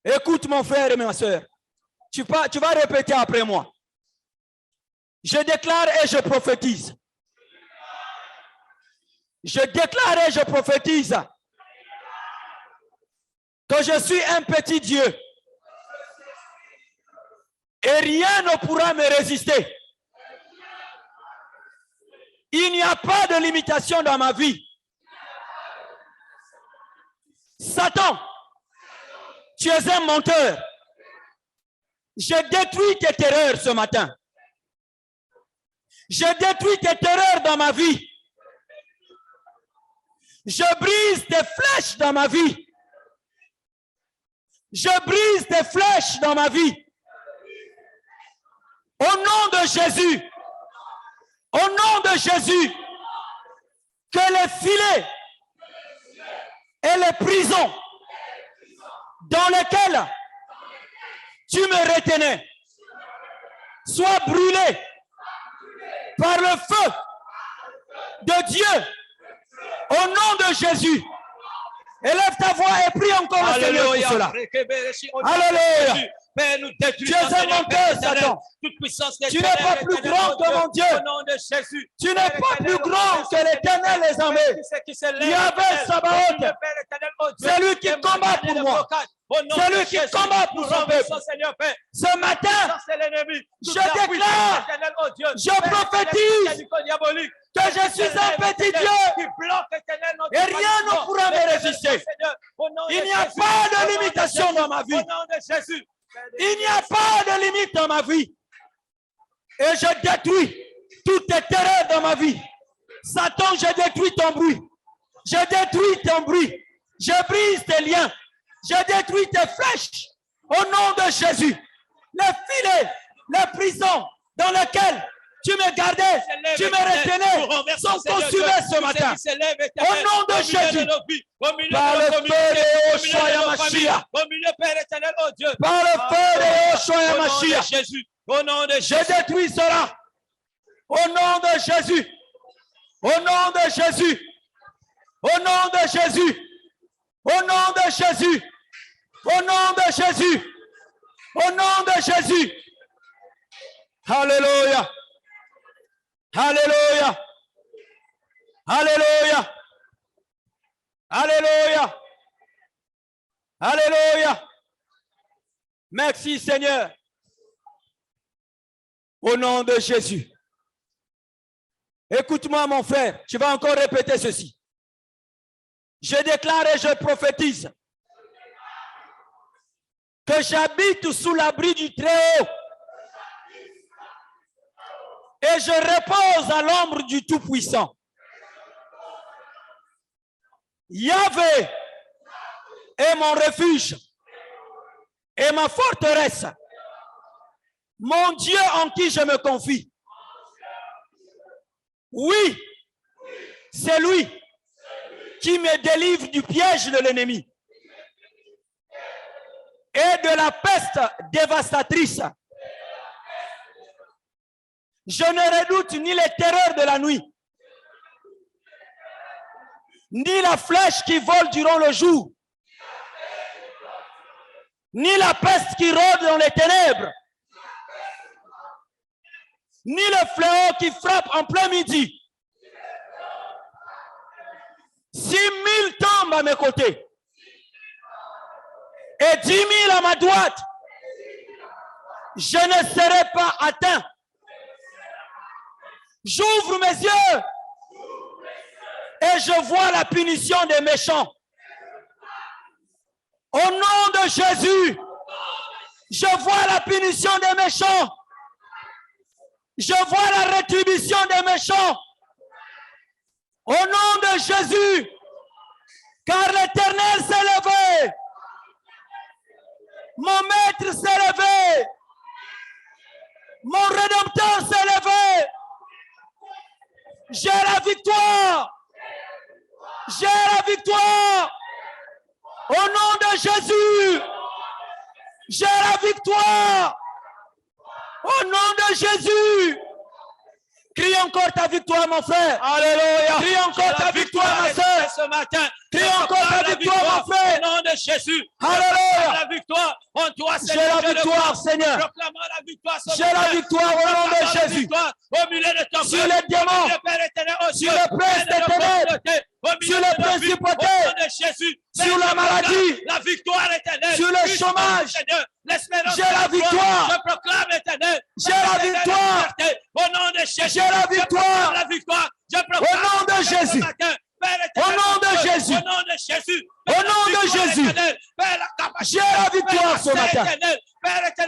Écoute mon frère et ma soeur. Tu vas répéter après moi. Je déclare et je prophétise. Je déclare et je prophétise que je suis un petit Dieu. Et rien ne pourra me résister. Il n'y a pas de limitation dans ma vie. Satan, tu es un menteur. Je détruis tes terreurs ce matin. Je détruis tes terreurs dans ma vie. Je brise tes flèches dans ma vie. Je brise tes flèches dans ma vie. Au nom de Jésus. Au nom de Jésus. Que les filets et les prisons dans lesquelles tu me retenais soient brûlés par le feu de Dieu. Au nom de Jésus. Élève ta voix et prie encore le Seigneur pour cela. Alléluia. Père, nous Tu es un menteur, Satan. Toute puissance Tu n'es pas plus grand que mon Dieu. Au nom de Jésus. Tu n'es pas plus grand que l'Éternel des armées. Yahvé Sabaoth. C'est lui qui combat pour moi. C'est lui qui combat pour son peuple. Ce matin, je déclare, je prophétise que je suis un petit Dieu et rien ne pourra me résister. Il n'y a pas de limitation dans ma vie. Il n'y a pas de limite dans ma vie. Et je détruis toutes tes terreurs dans ma vie. Satan, je détruis ton bruit. Je détruis ton bruit. Je brise tes liens. Je détruis tes flèches. Au nom de Jésus. Les filets, les prisons dans lesquelles tu me gardais, tu me retenais, sont consumés ce matin. Au nom de Jésus. Par le feu de Yahushua Yamashiach. Par le feu de Yahushua Yamashiach. Au nom de Je Jésus. détruis cela. Au nom de Jésus. Au nom de Jésus. Au nom de Jésus. Au nom de Jésus. Au nom de Jésus. Au nom de Jésus. Alléluia. Alléluia. Alléluia. Alléluia. Alléluia. Merci Seigneur. Au nom de Jésus. Écoute-moi mon frère, tu vas encore répéter ceci. Je déclare et je prophétise que j'habite sous l'abri du Très-Haut et je repose à l'ombre du Tout-Puissant. Yahvé est mon refuge et ma forteresse, mon Dieu en qui je me confie. Oui, c'est lui qui me délivre du piège de l'ennemi et de la peste dévastatrice. Je ne redoute ni les terreurs de la nuit, ni la flèche qui vole durant le jour, ni la peste qui rôde dans les ténèbres, ni le fléau qui frappe en plein midi. 6 000 tombent à mes côtés et 10 000 à ma droite. Je ne serai pas atteint. J'ouvre mes yeux et je vois la punition des méchants. Au nom de Jésus, je vois la punition des méchants. Je vois la rétribution des méchants. Au nom de Jésus, car l'Éternel s'est levé. Mon maître s'est levé. Mon Rédempteur s'est levé. J'ai la victoire. J'ai la victoire. Au nom de Jésus, j'ai la victoire. Au nom de Jésus. Crie encore ta victoire, mon frère. Alléluia. Crie encore ta victoire, ma soeur. Ce matin. Crie encore ta victoire, mon frère. Au nom de Jésus. Alléluia. La victoire en toi, J'ai la victoire, Seigneur. Proclamons la victoire. J'ai la victoire au nom de Jésus. Au milieu de ton Sur les démons, sur les princes des ténèbres, sur les principautés, sur la maladie, la victoire éternelle, sur le chômage. J'ai la victoire. Je proclame l'éternel. J'ai la victoire. Au nom de Jésus. J'ai la victoire. La victoire. Je Au proclame nom de Jésus. Au nom de Jésus. Au nom de Jésus. Au nom de Jésus. J'ai la victoire ce matin.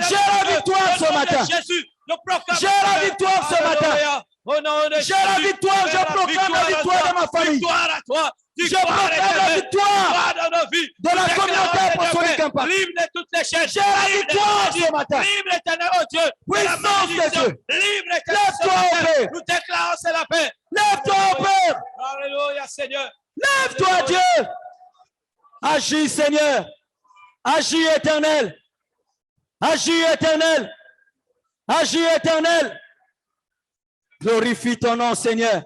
J'ai la victoire ce matin. J'ai la victoire ce matin. Au nom de Jésus. J'ai la victoire. Je proclame la victoire de ma famille. Victoire à toi. Je proclame la victoire dans nos vies. de la communauté apostolique Impact. Libre de toutes les chaînes. J'ai la victoire ce matin. Libre éternel, oh Dieu. Puissance de Dieu. Libre éternel. Lève-toi, ô Père. Nous déclarons c'est la paix. Lève-toi, ô Père. Alléluia, Seigneur. Lève-toi, Dieu. Agis, Seigneur. Agis, éternel. Agis, éternel. Agis, éternel. Glorifie ton nom, Seigneur.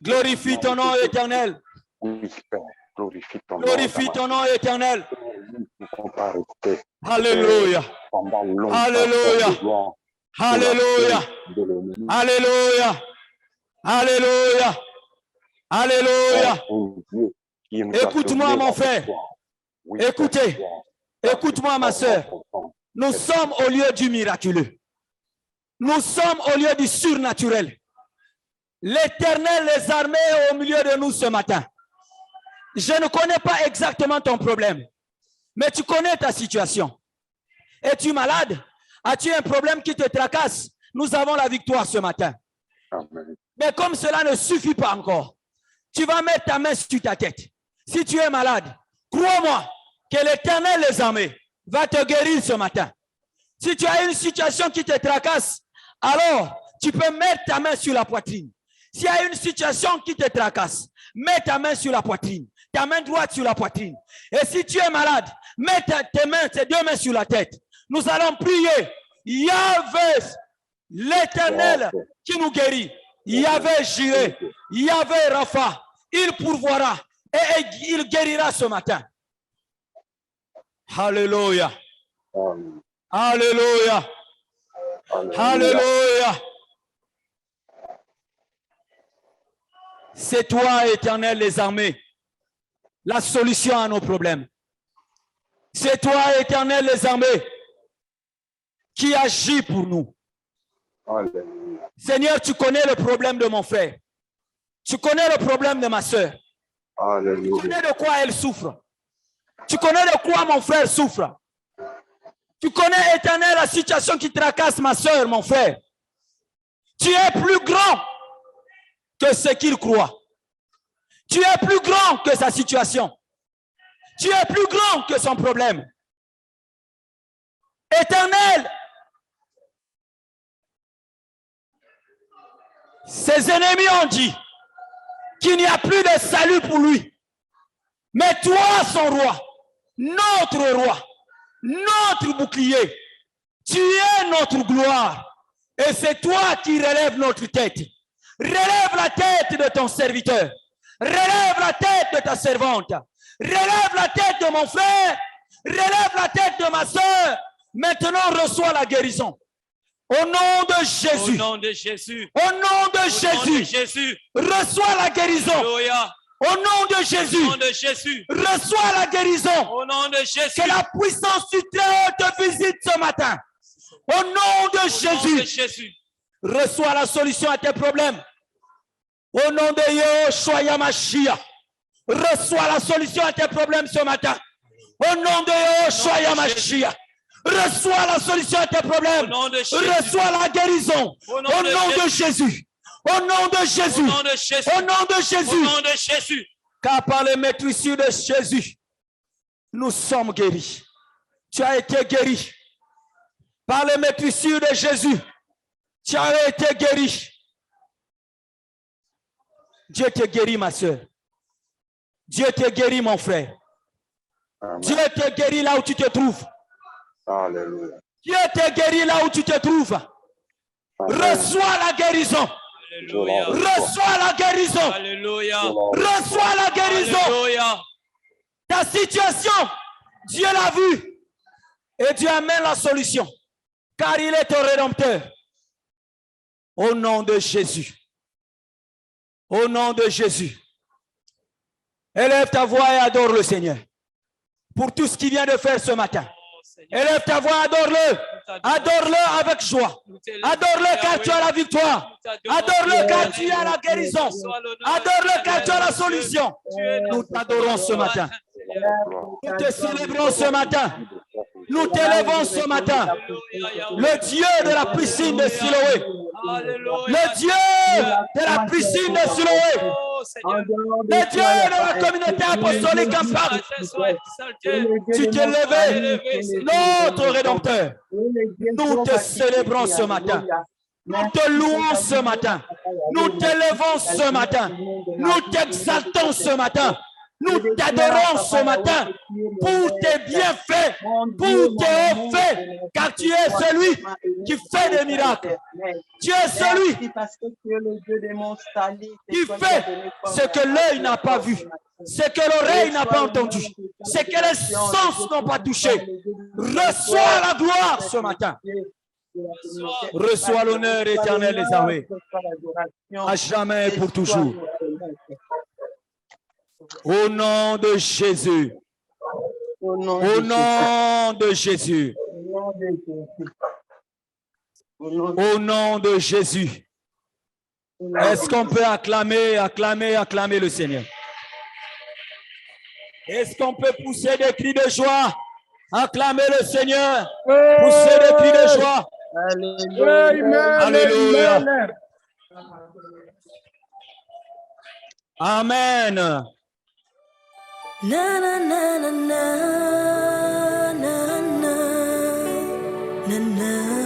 Glorifie ton nom, éternel. Oui, Père, glorifie ton nom. Glorifie ton nom, éternel. Nous ne pouvons pas rester Alléluia. pendant longtemps. Alléluia. Alléluia. Alléluia. Alléluia. Alléluia. Écoute-moi, mon frère. Écoutez. Écoute-moi, ma soeur. Nous sommes au lieu du miraculeux. Nous sommes au lieu du surnaturel. L'Éternel, les armées au milieu de nous ce matin. Je ne connais pas exactement ton problème, mais tu connais ta situation. Es-tu malade? As-tu un problème qui te tracasse? Nous avons la victoire ce matin. Amen. Mais comme cela ne suffit pas encore, tu vas mettre ta main sur ta tête. Si tu es malade, crois-moi que l'Éternel, les armées, va te guérir ce matin. Si tu as une situation qui te tracasse, alors tu peux mettre ta main sur la poitrine. S'il y a une situation qui te tracasse, mets ta main sur la poitrine, ta main droite sur la poitrine. Et si tu es malade, mets tes mains, tes deux mains sur la tête. Nous allons prier Yahvé, l'Éternel qui nous guérit. Yahvé Jireh, Yahvé Rapha, il pourvoira et il guérira ce matin. Alléluia. Amen. Alléluia. Alléluia. Alléluia. C'est toi, Éternel des armées, la solution à nos problèmes. C'est toi, Éternel des armées, qui agit pour nous. Alléluia. Seigneur, tu connais le problème de mon frère. Tu connais le problème de ma soeur. Tu Alléluia. connais de quoi elle souffre. Tu connais de quoi mon frère souffre. Tu connais, Éternel, la situation qui tracasse ma soeur, mon frère. Tu es plus grand que ce qu'il croit. Tu es plus grand que sa situation. Tu es plus grand que son problème. Éternel, ses ennemis ont dit qu'il n'y a plus de salut pour lui. Mais toi, son roi, notre roi, notre bouclier, tu es notre gloire. Et c'est toi qui relèves notre tête. Relève la tête de ton serviteur. Relève la tête de ta servante. Relève la tête de mon frère. Relève la tête de ma soeur. Maintenant, reçois la guérison. Au nom de Jésus. Au nom de Jésus. Au nom de Au nom de Jésus. Jésus. Reçois la guérison. Alléluia. Au nom de Jésus. Au nom de Jésus. Reçois la guérison. Au nom de Jésus. Que la puissance du Très-Haut te visite ce matin. Au nom de Au nom de Jésus. Jésus. Reçois la solution à tes problèmes. Au nom de Yahushua Yamashiach. Reçois la solution à tes problèmes ce matin. Au nom de Yahushua Yamashiach. Reçois la solution à tes problèmes. Au nom de Jésus. Reçois la guérison. Au Au nom de nom de Jésus. Au nom de Au Jésus. nom de Jésus. Au nom de Au Jésus. nom de Jésus. Car par les maîtrisures de Jésus, nous sommes guéris. Tu as été guéri. Par les maîtrisures de Jésus, tu as été guéri. Dieu te guérit, ma soeur. Dieu te guérit, mon frère. Amen. Dieu te guérit là où tu te trouves. Alléluia. Dieu te guérit là où tu te trouves. Amen. Reçois la guérison. Alléluia. Reçois la guérison. Alléluia. Reçois la guérison. Alléluia. Ta situation, Dieu l'a vue. Et Dieu amène la solution. Car il est ton rédempteur. Au nom de Jésus. Au nom de Jésus. Élève ta voix et adore le Seigneur. Pour tout ce qu'il vient de faire ce matin. Élève ta voix, adore-le. Adore-le avec joie. Adore-le car tu as la victoire. Adore-le car tu as la guérison. Adore-le car tu as la solution. Nous t'adorons ce matin. Nous te célébrons ce matin. Nous t'élevons ce matin. Le Dieu de la piscine de Siloé. Le Dieu de la piscine de Siloé. Le Dieu de la communauté apostolique en femme. Tu t'es levé, notre Rédempteur. Nous te célébrons ce matin. Nous te louons ce matin. Nous t'élevons ce matin. Nous t'exaltons ce matin. Nous t'adorons ce matin pour tes bienfaits, pour tes hauts faits, car tu es celui qui fait des miracles. Tu es celui qui fait ce que l'œil n'a pas vu, ce que l'oreille n'a pas entendu, ce que les sens n'ont pas touché. Reçois la gloire ce matin. Reçois l'honneur éternel des armées, à jamais et pour toujours. Au nom de Jésus. Au nom de Jésus. Au nom de Jésus. Est-ce qu'on peut acclamer le Seigneur? Est-ce qu'on peut pousser des cris de joie? Acclamer le Seigneur. Pousser des cris de joie. Alléluia. Amen. Na na na na na na na na na.